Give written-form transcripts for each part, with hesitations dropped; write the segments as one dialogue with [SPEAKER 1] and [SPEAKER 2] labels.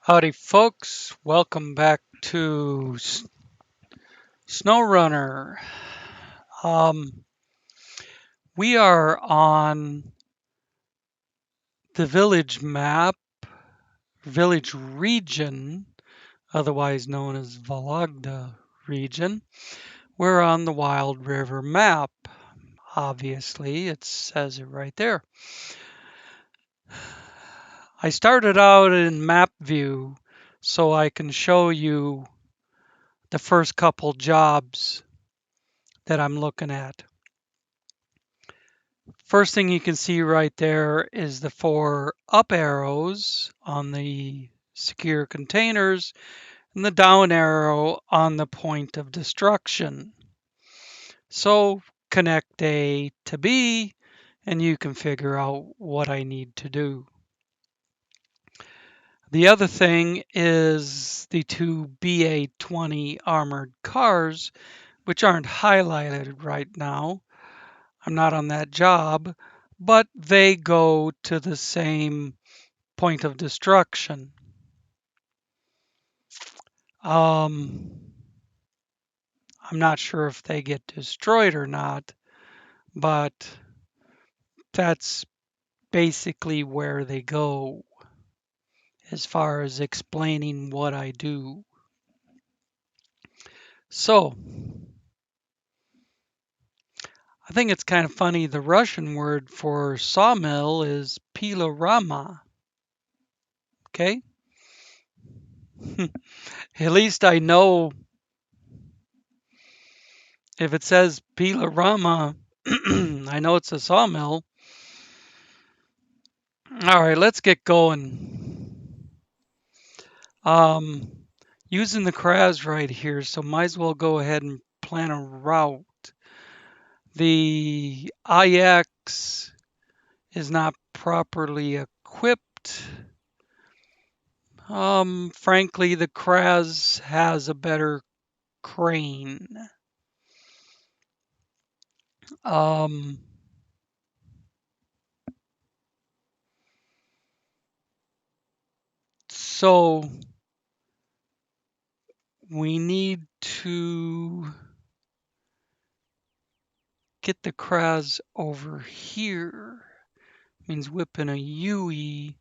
[SPEAKER 1] Howdy, folks. Welcome back to SnowRunner. Um, we are on the village map, village region, otherwise known as Vologda region. We're on the Wild River map. Obviously, it says it right there. I started out in map view so I can show you the first couple jobs that I'm looking at. First thing you can see right there is the four up arrows on the secure containers and the down arrow on the point of destruction. So connect A to B and you can figure out what I need to do. The other thing is the two BA-20 armored cars, which aren't highlighted right now. I'm not on that job, but they go to the same point of destruction. I'm not sure if they get destroyed or not, but that's basically where they go as far as explaining what I do. So, I think it's kind of funny. The Russian word for sawmill is pilorama. Okay? At least I know if it says pilorama, I know it's a sawmill. All right, let's get going. Um, Using the CRAS right here, so might as well go ahead and plan a route. The IX is not properly equipped. Frankly, the CRAS has a better crane. Um, so we need to get the CRAS over here. Means whipping a UE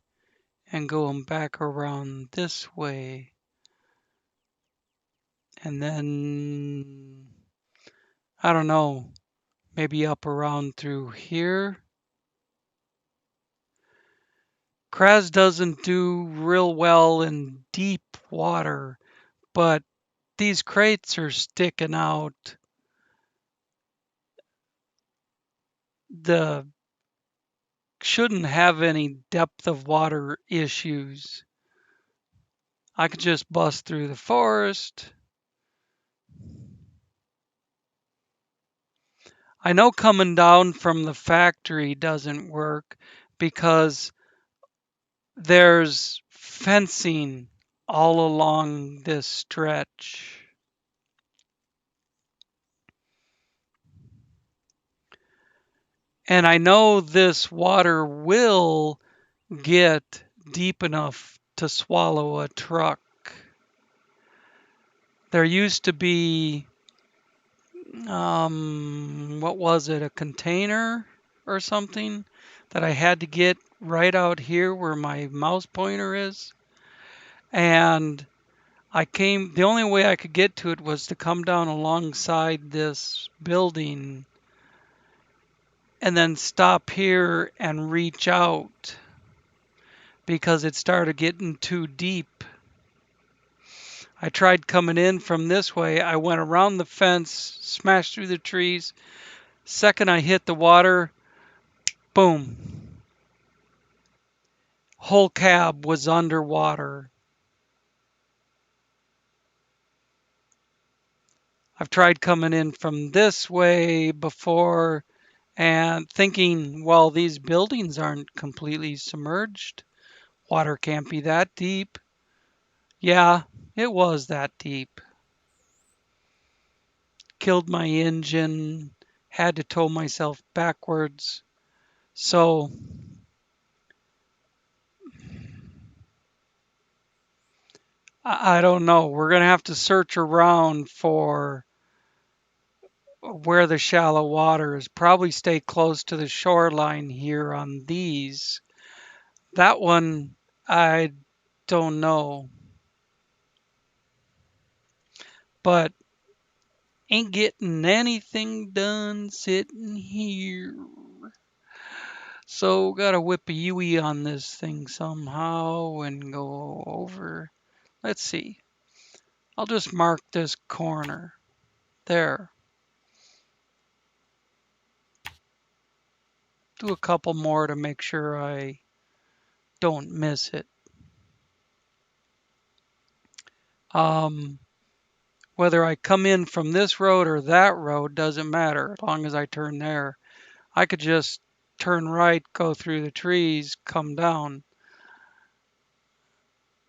[SPEAKER 1] and going back around this way. And then, I don't know, maybe up around through here. CRAS doesn't do real well in deep water, but these crates are sticking out. The shouldn't have any depth of water issues. I could just bust through the forest. I know coming down from the factory doesn't work because there's fencing all along this stretch. And I know this water will get deep enough to swallow a truck. There used to be, what was it, a container or something that I had to get right out here where my mouse pointer is. And the only way I could get to it was to come down alongside this building and then stop here and reach out because it started getting too deep. I tried coming in from this way. I went around the fence, smashed through the trees. Second I hit the water, boom. Whole cab was underwater. I've tried coming in from this way before and thinking, well, these buildings aren't completely submerged. Water can't be that deep. Yeah, it was that deep. Killed my engine, had to tow myself backwards. So I don't know. We're going to have to search around for where the shallow water is. Probably stay close to the shoreline here on these. That one, I don't know. But ain't getting anything done sitting here. So gotta whip a UE on this thing somehow and go over. Let's see. I'll just mark this corner. There. Do a couple more to make sure I don't miss it. Um, Whether I come in from this road or that road doesn't matter as long as I turn there. I could just turn right, go through the trees, come down,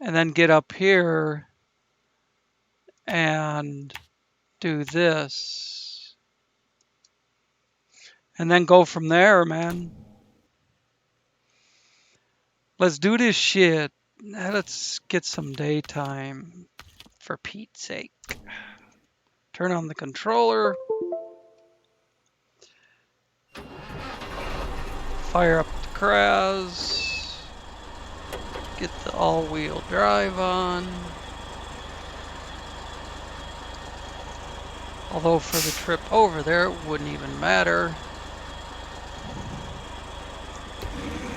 [SPEAKER 1] and then get up here and do this. And then go from there, man. Let's do this shit. Let's get some daytime, for Pete's sake. Turn on the controller. Fire up the Kraz. Get the all-wheel drive on. Although for the trip over there, it wouldn't even matter.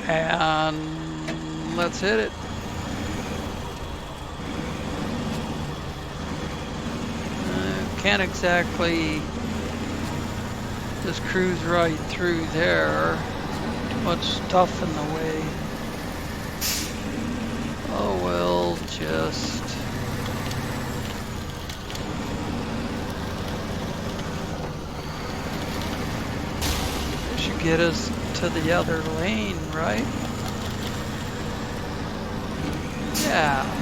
[SPEAKER 1] And let's hit it. Can't exactly just cruise right through there. Too much stuff in the way. Oh well, just should get us to the other lane, right? Yeah.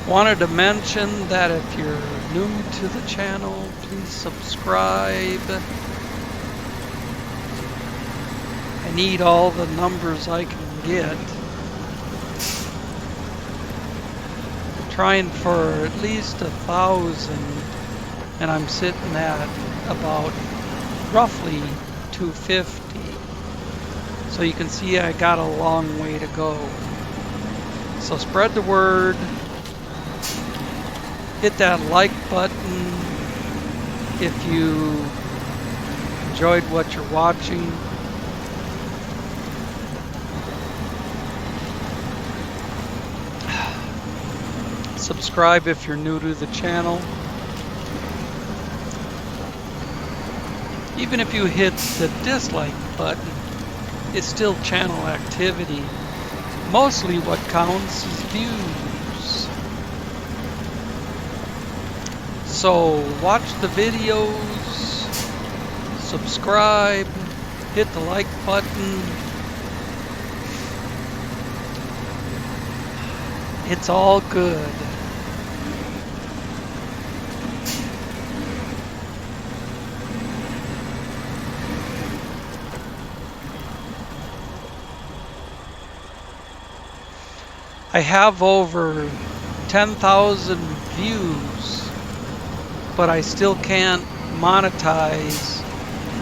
[SPEAKER 1] Wanted to mention that if you're new to the channel, please subscribe. I need all the numbers I can get. I'm trying for at least 1,000, and I'm sitting at about roughly 250. So you can see I got a long way to go. So spread the word. Hit that like button if you enjoyed what you're watching. Subscribe if you're new to the channel. Even if you hit the dislike button, it's still channel activity. Mostly what counts is views. So watch the videos, subscribe, hit the like button. It's all good. I have over 10,000 views, but I still can't monetize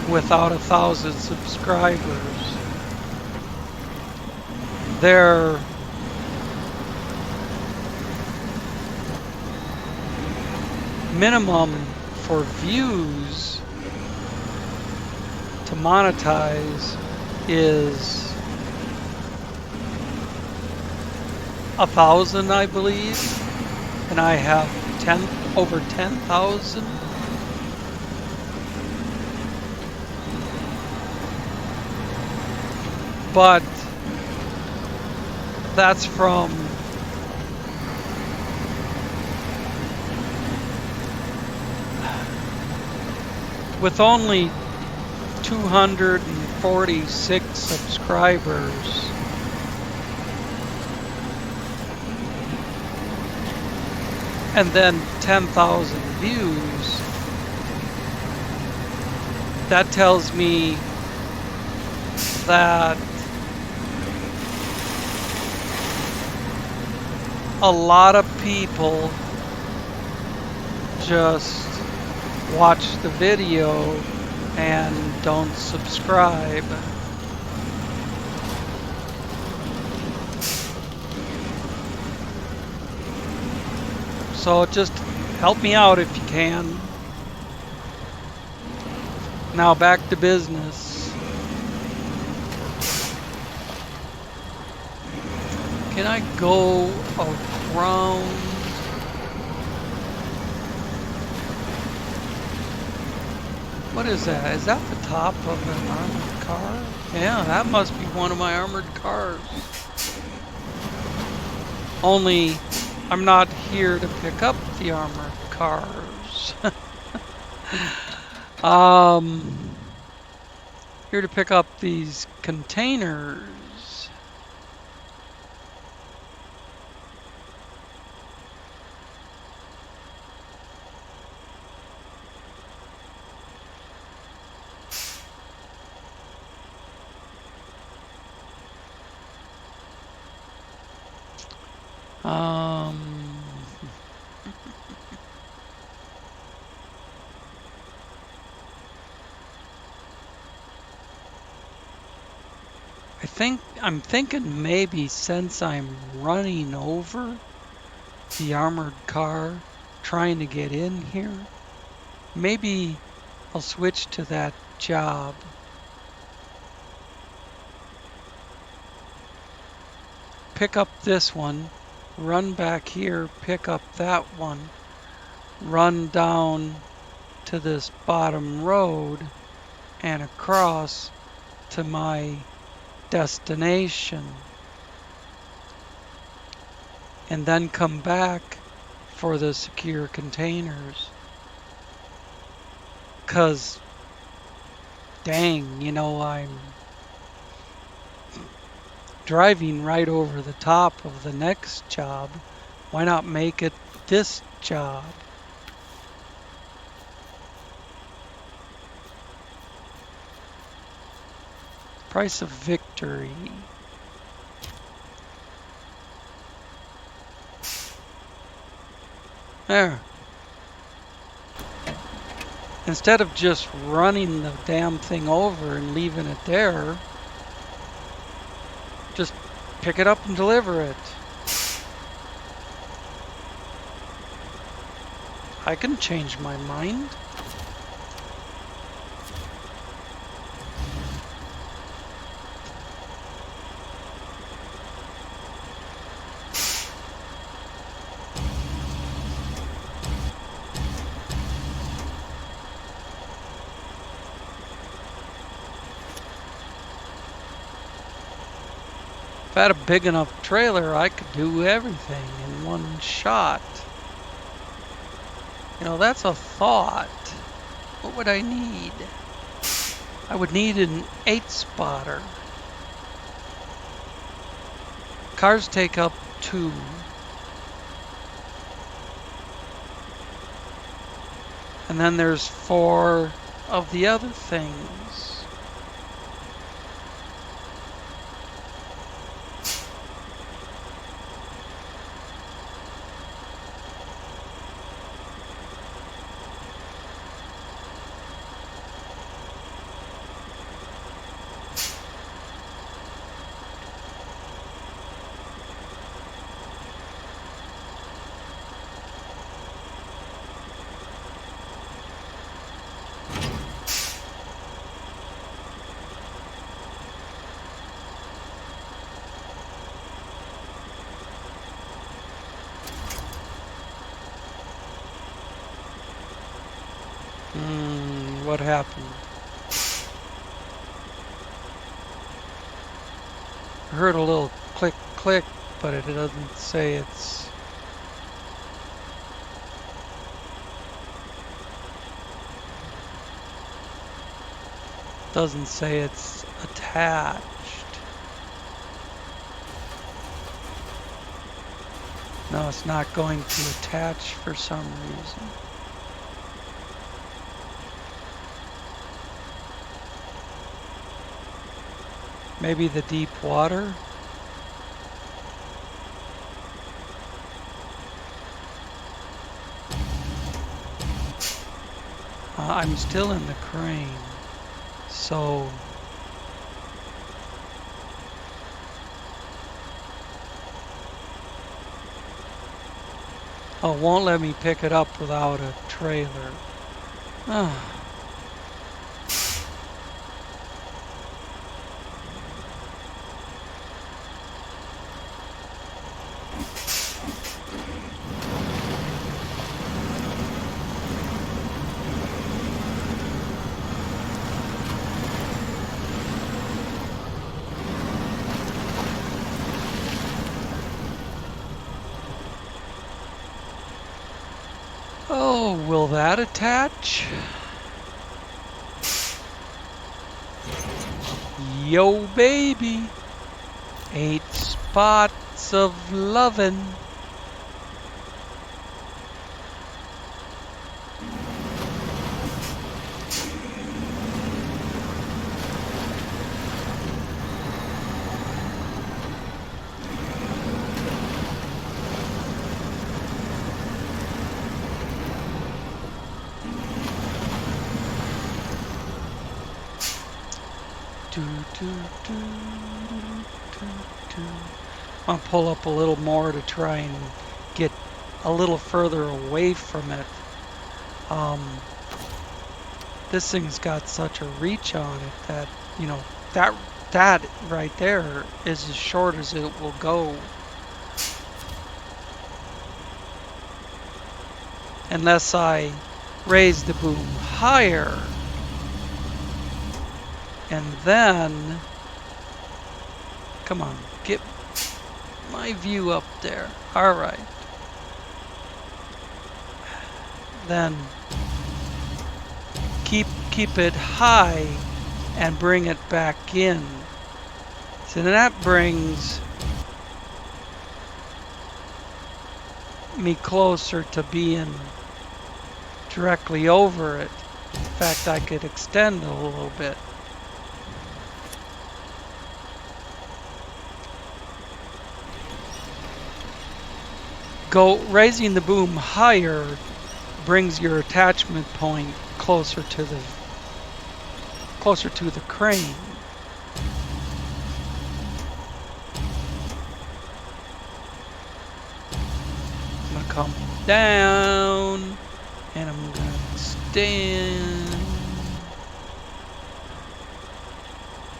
[SPEAKER 1] without 1,000 subscribers. Their minimum for views to monetize is 1,000, I believe, and I have over 10,000. But that's from with only 246 subscribers, and then 10,000 views, that tells me that a lot of people just watch the video and don't subscribe. So just help me out if you can. Now back to business. Can I go around? What is that? Is that the top of an armored car? Yeah, that must be one of my armored cars. Only I'm not here to pick up the armored cars. Here to pick up these containers. I'm thinking maybe since I'm running over the armored car trying to get in here, maybe I'll switch to that job. Pick up this one, run back here, pick up that one, run down to this bottom road and across to my destination, and then come back for the secure containers. 'Cause dang, you know, I'm driving right over the top of the next job. Why not make it this job? Price of victory. There. Instead of just running the damn thing over and leaving it there, just pick it up and deliver it. I can change my mind. If I had a big enough trailer, I could do everything in one shot. You know, that's a thought. What would I need? I would need an 8-spotter. Cars take up 2. And then there's 4 of the other things. What happened? I heard a little click click, but it doesn't say it's... Doesn't say it's attached. No, it's not going to attach for some reason. Maybe the deep water? I'm still in the crane, so oh, it won't let me pick it up without a trailer. Oh. Oh, will that attach? Yo, baby. 8 spots of lovin'. I'll pull up a little more to try and get a little further away from it. This thing's got such a reach on it that, you know, that right there is as short as it will go. Unless I raise the boom higher. And then, come on, get my view up there. All right. Then keep it high and bring it back in. So then that brings me closer to being directly over it. In fact, I could extend a little bit. Raising the boom higher brings your attachment point closer to the crane. I'm gonna come down and I'm gonna extend,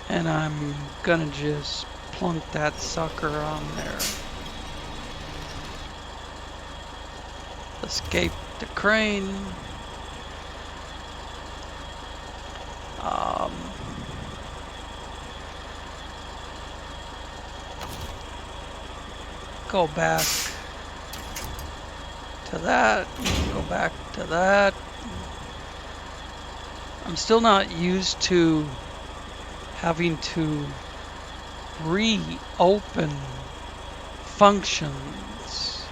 [SPEAKER 1] and I'm gonna just plunk that sucker on there. Escape the crane. Go back to that. Go back to that. I'm still not used to having to reopen functions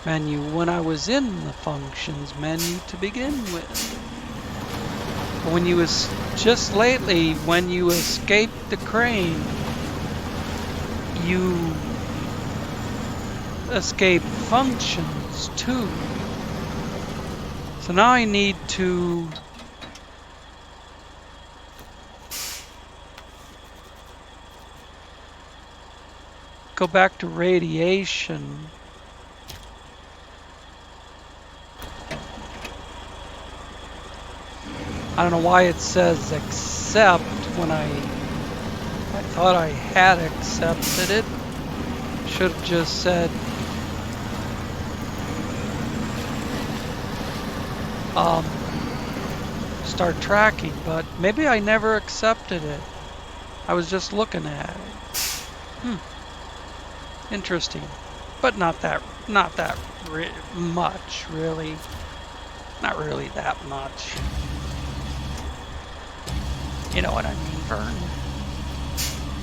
[SPEAKER 1] menu when I was in the functions menu to begin with. But when you just lately, when you escape the crane, you escape functions too. So now I need to go back to radiation. I don't know why it says accept when I thought I had accepted it. Should have just said start tracking, but maybe I never accepted it. I was just looking at it. Interesting, but not that much, really. Not really that much. You know what I mean, Vern.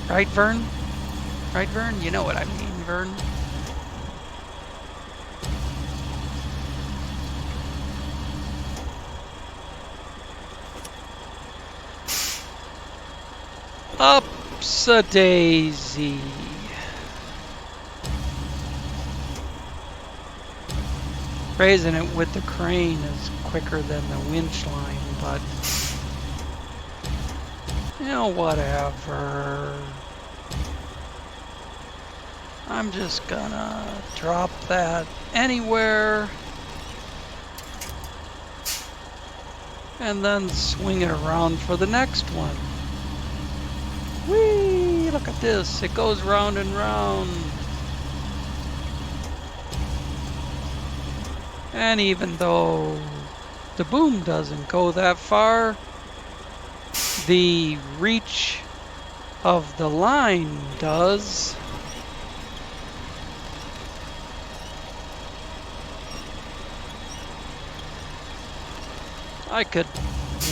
[SPEAKER 1] Right, Vern? Right, Vern? You know what I mean, Vern. Ups-a-daisy. Raising it with the crane is quicker than the winch line, but you know, whatever. I'm just gonna drop that anywhere and then swing it around for the next one. Whee! Look at this. It goes round and round. And even though the boom doesn't go that far, the reach of the line does. I could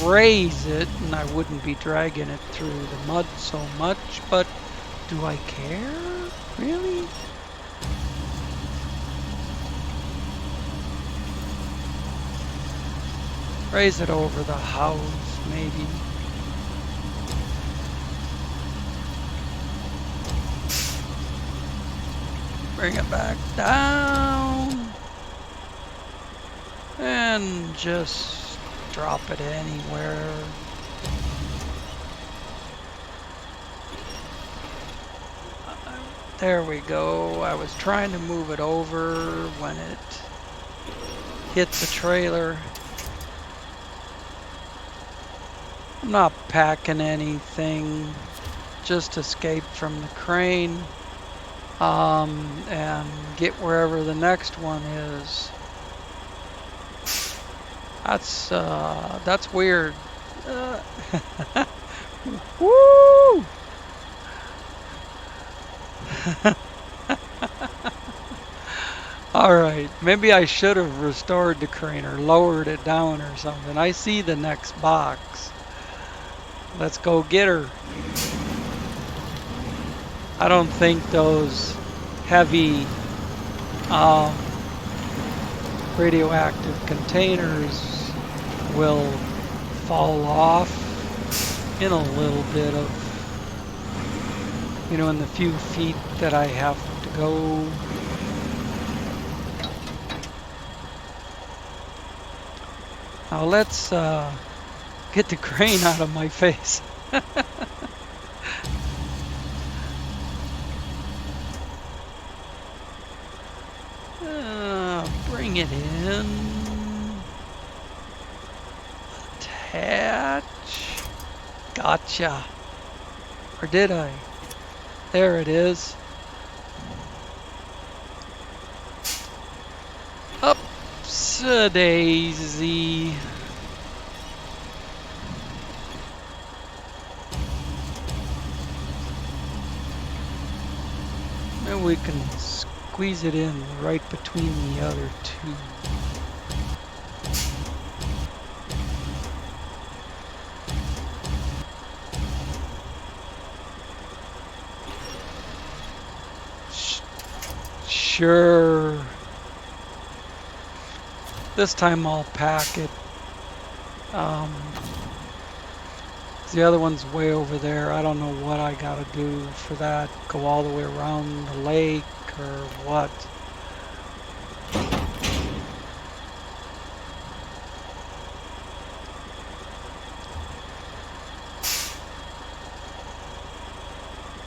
[SPEAKER 1] raise it and I wouldn't be dragging it through the mud so much, but do I care? Really? Raise it over the house, maybe. Bring it back down. And just drop it anywhere. There we go. I was trying to move it over when it hit the trailer. I'm not packing anything, just escape from the crane and get wherever the next one is. That's weird. Woo! All right, maybe I should have restored the crane or lowered it down or something. I see the next box. Let's go get her. I don't think those heavy radioactive containers will fall off in a little bit of, you know, in the few feet that I have to go. Now let's get the crane out of my face. Bring it in. Attach. Gotcha. Or did I? There it is. Ups-a-daisy. And we can squeeze it in right between the other two. Sure. This time I'll pack it. The other one's way over there. I don't know what I gotta do for that. Go all the way around the lake or what.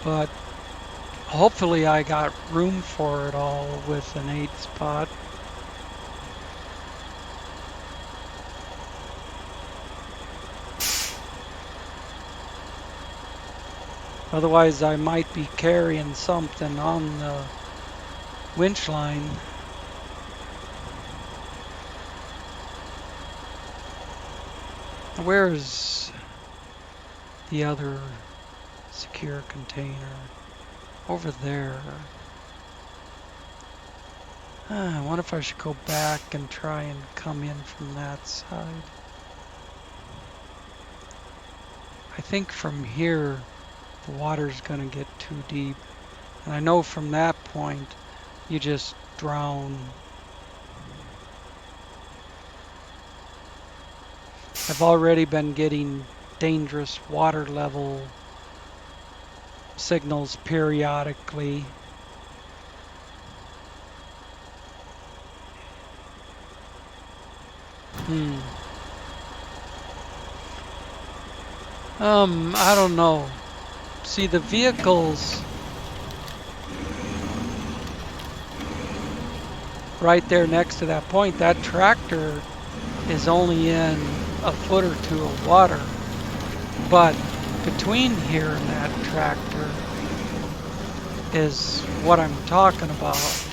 [SPEAKER 1] But hopefully I got room for it all with an 8 spot. Otherwise I might be carrying something on the winch line. Where's the other secure container? Over there. I wonder if I should go back and try and come in from that side. I I think from here the water's going to get too deep. And I know from that point you just drown. I've already been getting dangerous water level signals periodically. I don't know. See, the vehicles right there next to that point, that tractor is only in a foot or two of water. But between here and that tractor is what I'm talking about.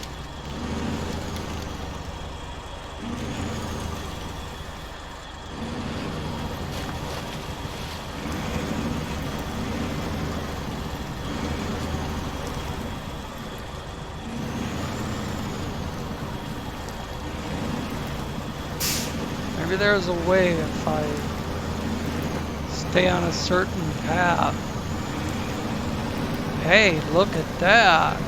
[SPEAKER 1] Maybe there's a way if I stay on a certain path. Hey, look at that.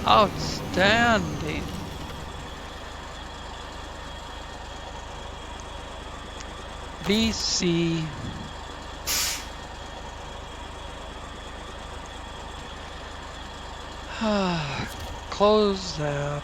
[SPEAKER 1] Outstanding. BC. Close that.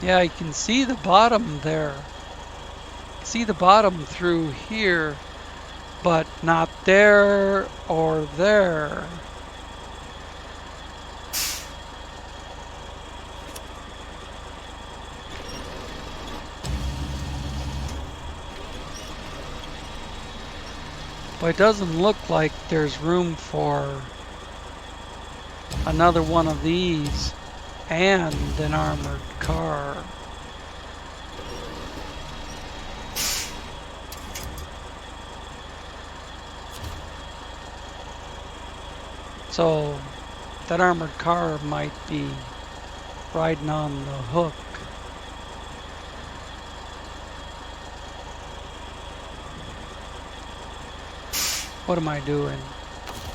[SPEAKER 1] Yeah, you can see the bottom there. See the bottom through here, but not there or there. But it doesn't look like there's room for another one of these and an armored car. So that armored car might be riding on the hook. What am I doing?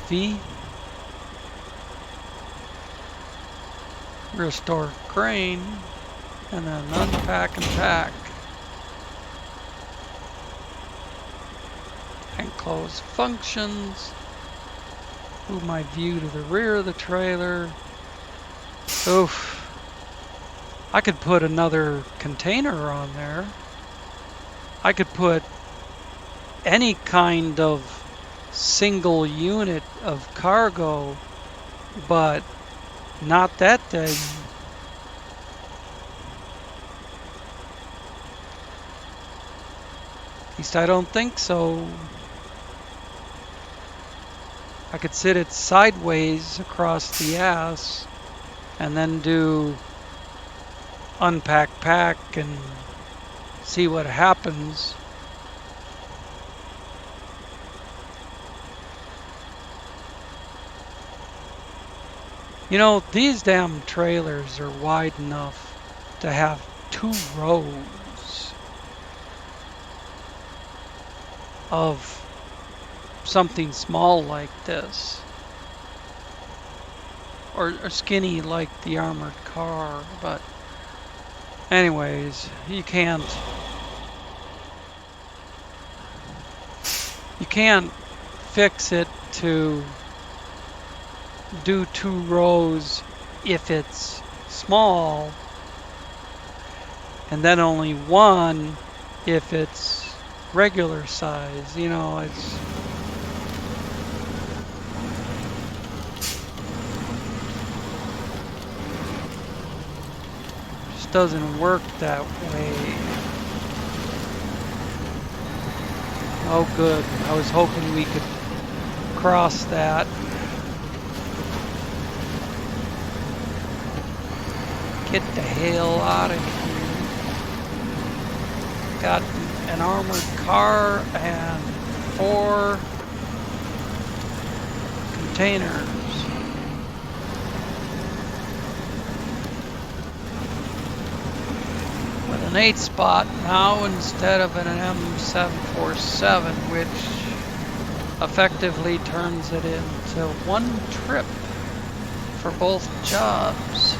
[SPEAKER 1] V? Restore crane, and then unpack and pack. And close functions. Move my view to the rear of the trailer. Oof. I could put another container on there. I could put any kind of single unit of cargo, but not that thing. At least I don't think so. I could sit it sideways across the ass and then do unpack pack and see what happens. You know, these damn trailers are wide enough to have 2 rows of something small like this, or skinny like the armored car. But anyways, you can't fix it to do 2 rows if it's small, and then only 1 if it's regular size. You know, it's just doesn't work that way. Oh good, I was hoping we could cross that. Get the hell out of here. got an armored car and 4 containers. With an 8 spot now instead of an M747, which effectively turns it into 1 trip for both jobs.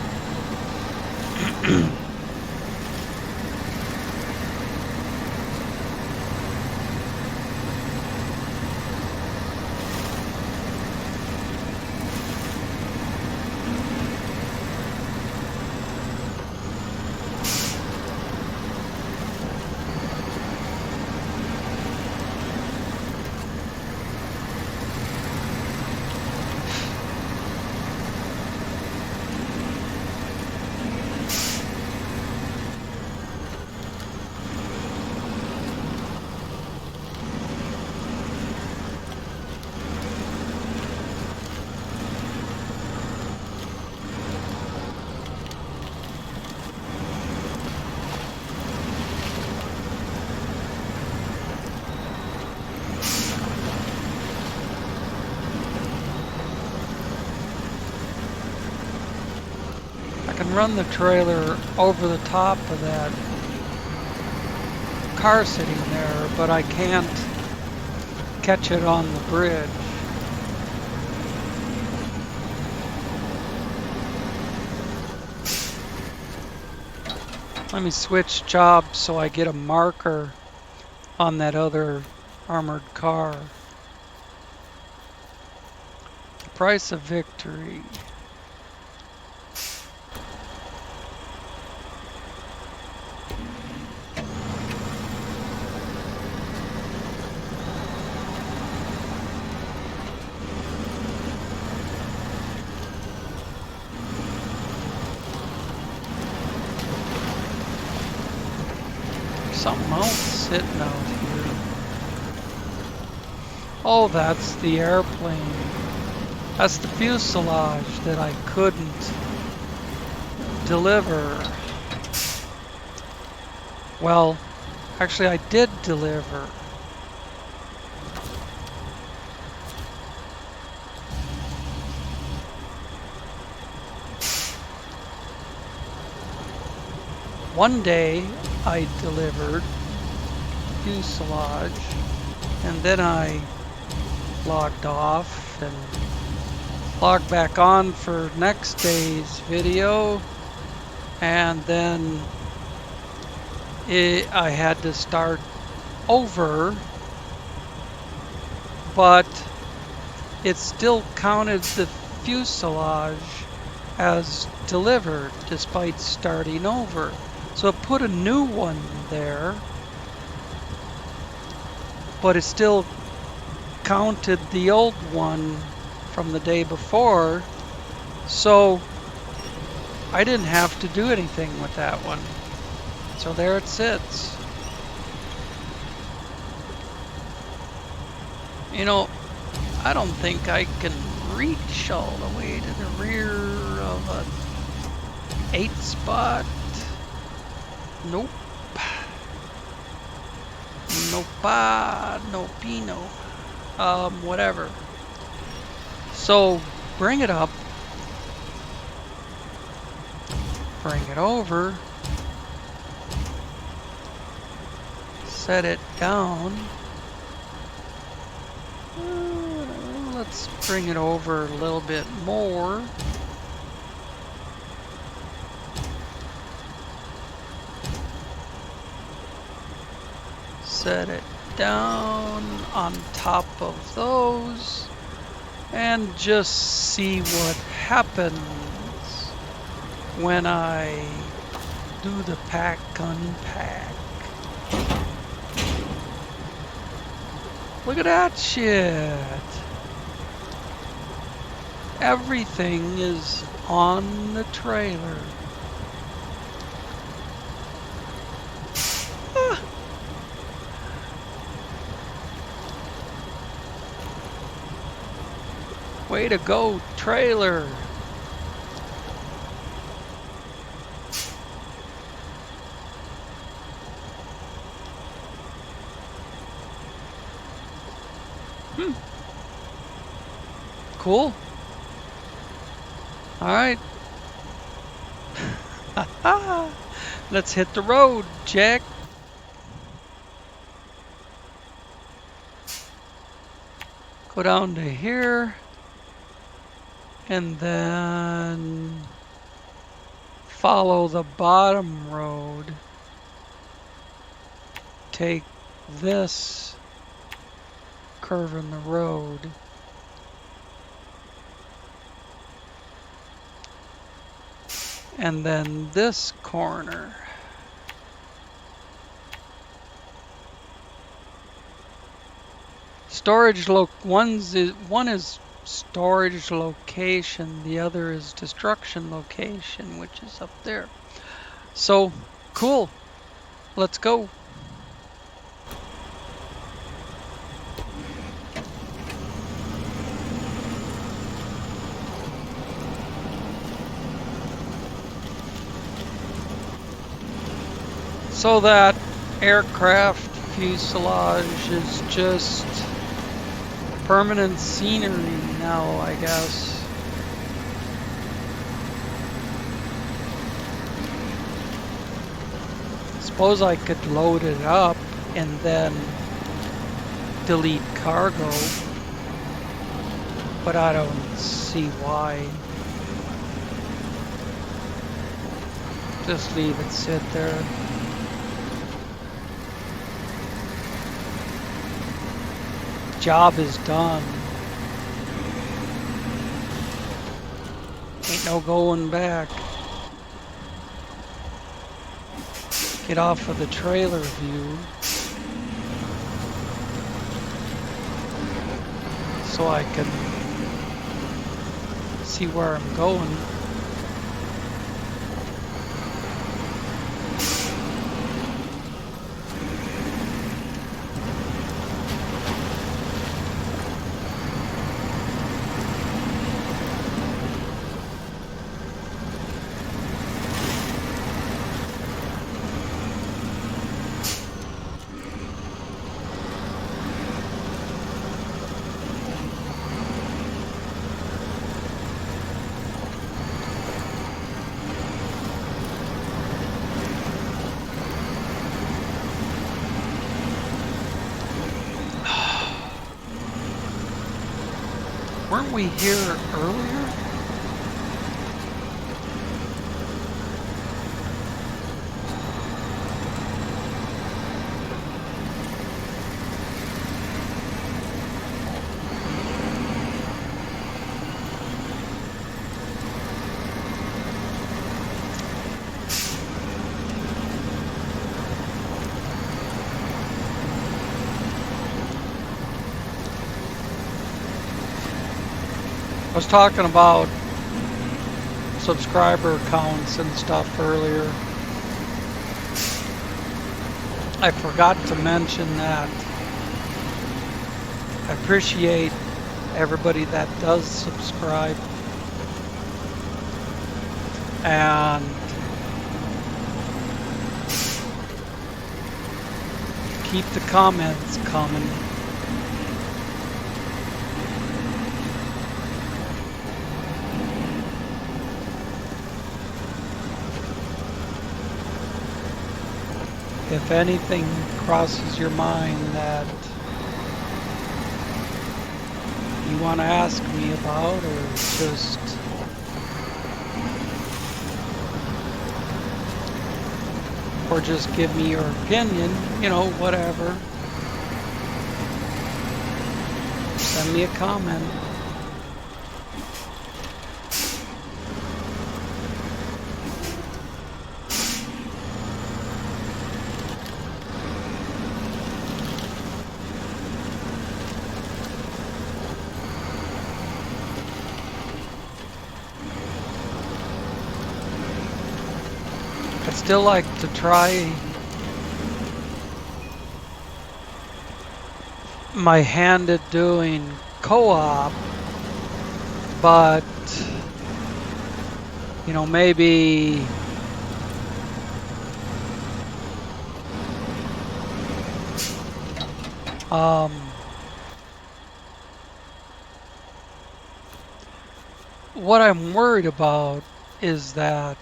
[SPEAKER 1] I can run the trailer over the top of that car sitting there, but I can't catch it on the bridge. Let me switch jobs so I get a marker on that other armored car. The price of victory. Something else sitting out here. Oh, that's the airplane. That's the fuselage that I couldn't deliver. Well, actually I did deliver. One day I delivered fuselage, and then I logged off and logged back on for next day's video, and then I had to start over, but it still counted the fuselage as delivered despite starting over. So it put a new one there, but it still counted the old one from the day before, so I didn't have to do anything with that one. So there it sits. You know, I don't think I can reach all the way to the rear of a 8 spot. Nope. No pino. Whatever. So bring it up. Bring it over. Set it down. Let's bring it over a little bit more. Set it down on top of those and just see what happens when I do the pack unpack. Look at that shit. Everything is on the trailer. Way to go, trailer. Cool. All right. Let's hit the road, Jack. Go down to here. And then follow the bottom road. Take this curve in the road. And then this corner. One is storage location, the other is destruction location, which is up there. So, cool. Let's go. So that aircraft fuselage is just permanent scenery now, I guess. Suppose I could load it up and then delete cargo, but I don't see why. Just leave it sit there. Job is done. Ain't no going back. Get off of the trailer view so I can see where I'm going. Weren't we here earlier? I was talking about subscriber counts and stuff earlier. I forgot to mention that I appreciate everybody that does subscribe, and keep the comments coming. If anything crosses your mind that you want to ask me about, or just give me your opinion, whatever, send me a comment. I'd still like to try my hand at doing co-op, but maybe what I'm worried about is that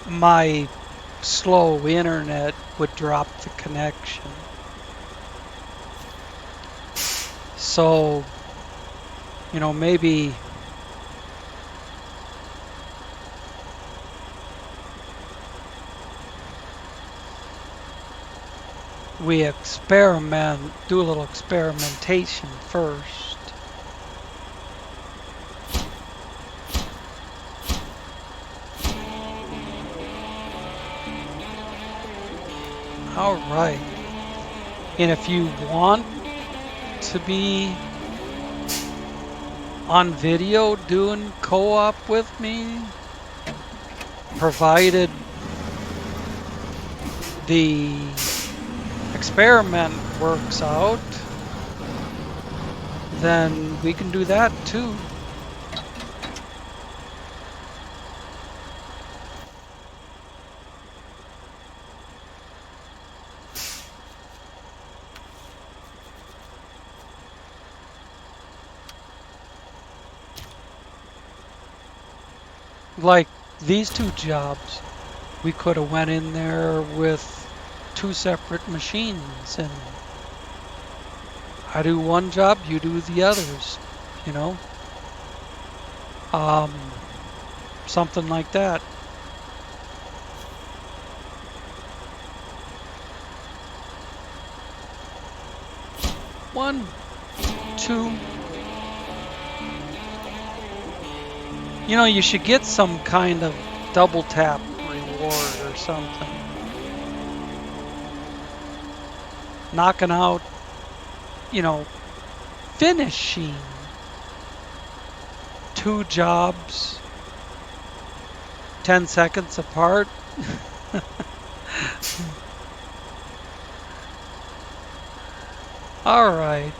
[SPEAKER 1] my slow internet would drop the connection. So, maybe we do a little experimentation first. All right. And if you want to be on video doing co-op with me, provided the experiment works out, then we can do that too. Like these two jobs, we could have went in there with two separate machines, and I do one job, you do the others, you know? Um, Something like that. One, two. You should get some kind of double tap reward or something. Knocking out, finishing two jobs 10 seconds apart. All right.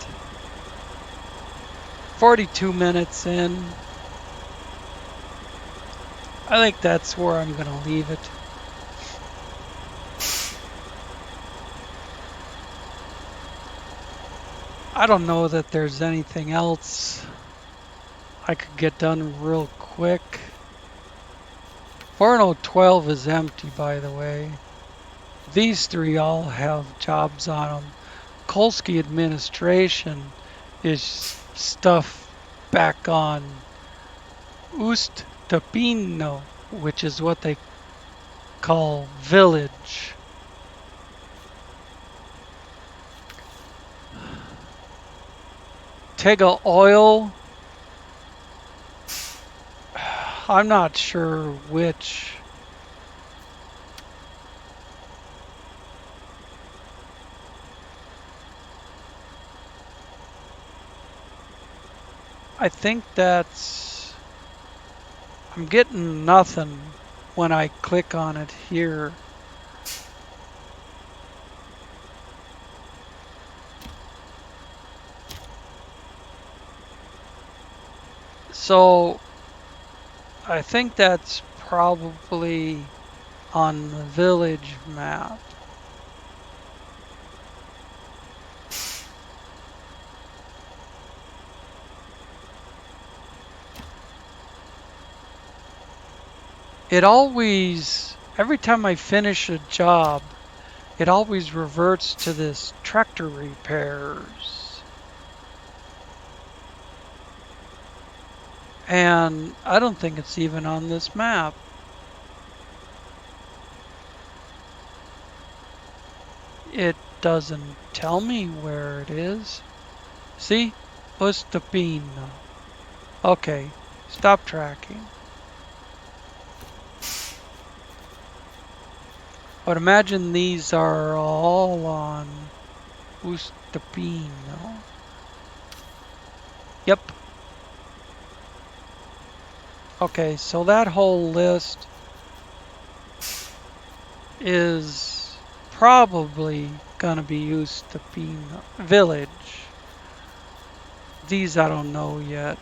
[SPEAKER 1] 42 minutes in. I think that's where I'm going to leave it. I don't know that there's anything else I could get done real quick. 412 is empty, by the way. These three all have jobs on them. Kolsky administration is stuff back on Ustepino, which is what they call village. Tega oil, I'm not sure which. I think I'm getting nothing when I click on it here. So I think that's probably on the village map. It always, every time I finish a job, it always reverts to this tractor repairs. And I don't think it's even on this map. It doesn't tell me where it is. See? Ustepino. Okay, stop tracking. But imagine these are all on Ustepino. Yep. Okay, so that whole list is probably gonna be Ustepino village. These I don't know yet.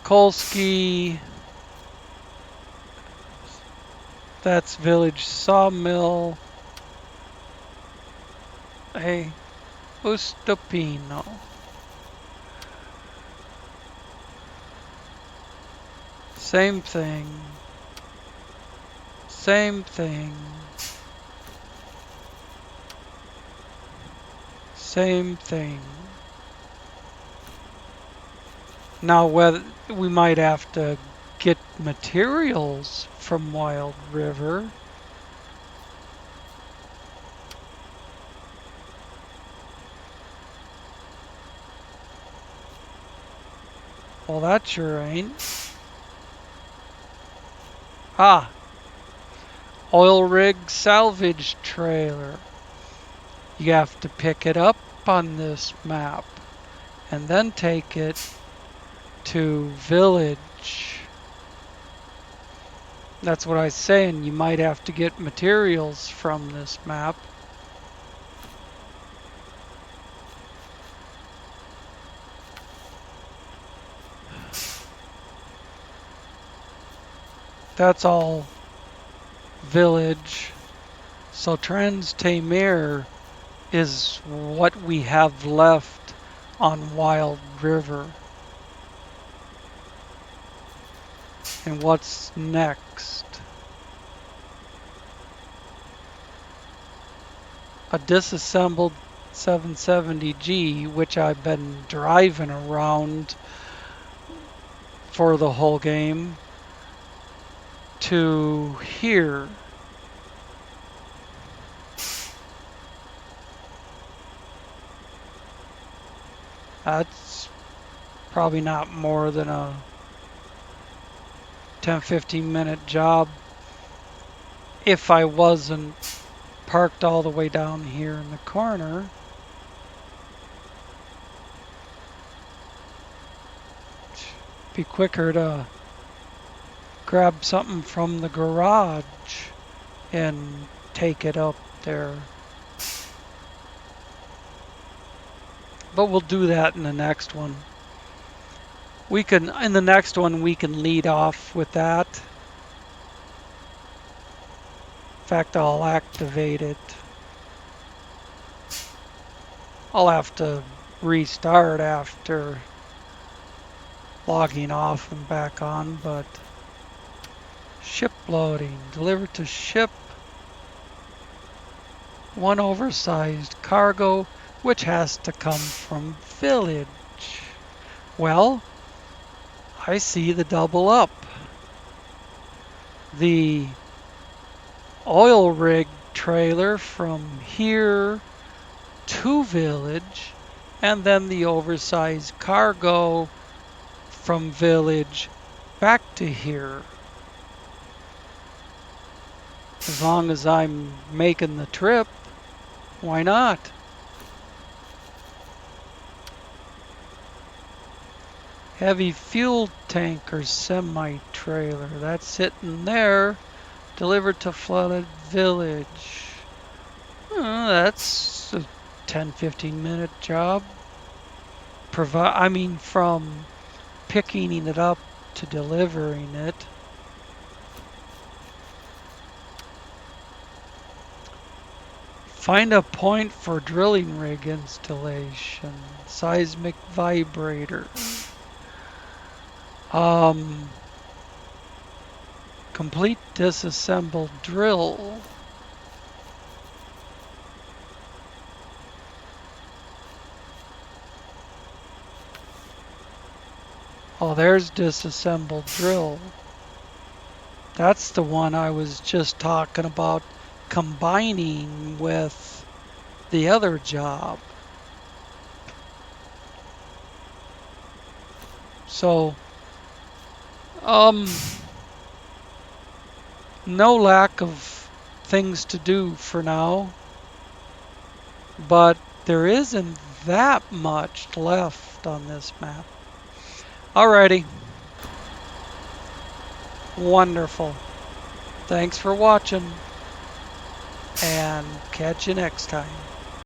[SPEAKER 1] Kolsky. That's village sawmill. a Ustupino. Same thing. Same thing. Same thing. Now, whether we might have to get materials from Wild River. Well, that sure ain't. Ah, oil rig salvage trailer. You have to pick it up on this map and then take it to village. That's what I was saying. You might have to get materials from this map. That's all village. So Trans Tamir is what we have left on Wild River. And what's next? A disassembled 770G, which I've been driving around for the whole game, to here. That's probably not more than a 10-15 minute job if I wasn't parked all the way down here in the corner. Be quicker to grab something from the garage and take it up there. But we'll do that in the next one. In the next one, we can lead off with that. In fact, I'll activate it. I'll have to restart after logging off and back on, but ship loading, delivered to ship. One oversized cargo, which has to come from village. Well, I see the double up. The oil rig trailer from here to village, and then the oversized cargo from village back to here. As long as I'm making the trip, why not? Heavy fuel tanker semi-trailer. That's sitting there. Delivered to flooded village. That's a 10-15 minute job. From picking it up to delivering it. Find a point for drilling rig installation. Seismic vibrator. Complete disassembled drill. Oh, there's disassembled drill. That's the one I was just talking about combining with the other job. So, no lack of things to do for now, but there isn't that much left on this map. Alrighty. Wonderful. Thanks for watching, and catch you next time.